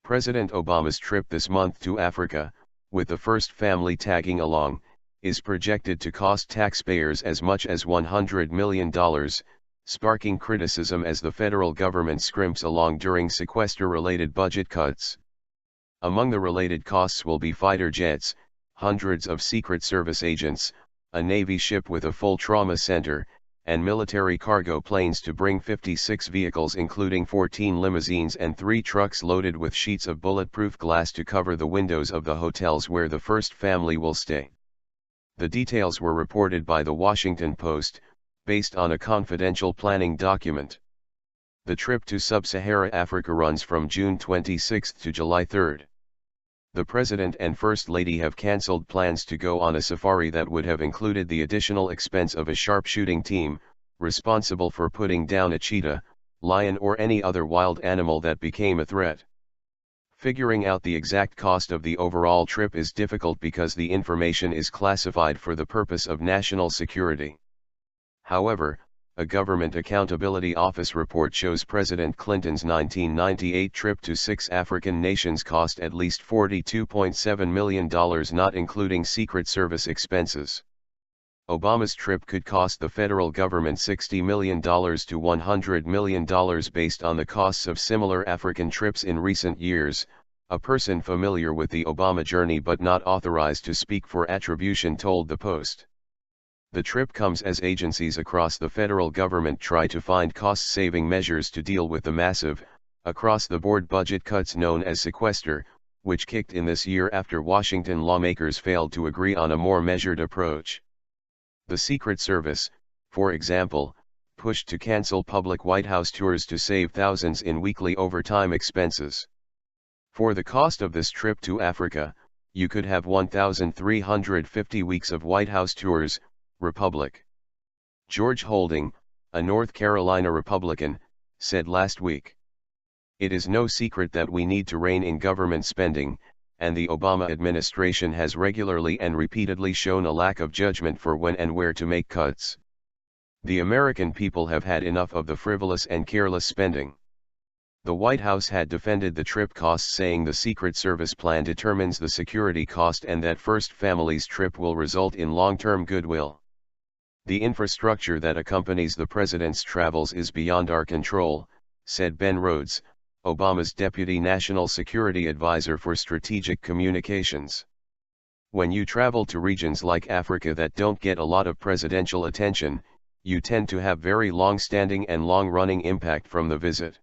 President Obama's trip this month to Africa, with the first family tagging along, is projected to cost taxpayers as much as $100 million, sparking criticism as the federal government scrimps along during sequester-related budget cuts. Among the related costs will be fighter jets, hundreds of Secret Service agents, a Navy ship with a full trauma center, and military cargo planes to bring 56 vehicles including 14 limousines and 3 trucks loaded with sheets of bulletproof glass to cover the windows of the hotels where the first family will stay. The details were reported by the Washington Post, based on a confidential planning document. The trip to sub-Sahara Africa runs from June 26 to July 3. The President and First Lady have cancelled plans to go on a safari that would have included the additional expense of a sharpshooting team, responsible for putting down a cheetah, lion or any other wild animal that became a threat. Figuring out the exact cost of the overall trip is difficult because the information is classified for the purpose of national security. However, a Government Accountability Office report shows President Clinton's 1998 trip to 6 African nations cost at least $42.7 million, not including Secret Service expenses. Obama's trip could cost the federal government $60 million to $100 million based on the costs of similar African trips in recent years, a person familiar with the Obama journey but not authorized to speak for attribution told the Post. The trip comes as agencies across the federal government try to find cost-saving measures to deal with the massive, across-the-board budget cuts known as sequester, which kicked in this year after Washington lawmakers failed to agree on a more measured approach. The Secret Service, for example, pushed to cancel public White House tours to save thousands in weekly overtime expenses. For the cost of this trip to Africa, you could have 1,350 weeks of White House tours. Republic. George Holding, a North Carolina Republican, said last week. It is no secret that we need to rein in government spending, and the Obama administration has regularly and repeatedly shown a lack of judgment for when and where to make cuts. The American people have had enough of the frivolous and careless spending. The White House had defended the trip costs, saying the Secret Service plan determines the security cost and that first family's trip will result in long-term goodwill. The infrastructure that accompanies the president's travels is beyond our control, said Ben Rhodes, Obama's deputy national security advisor for strategic communications. When you travel to regions like Africa that don't get a lot of presidential attention, you tend to have very long-standing and long-running impact from the visit.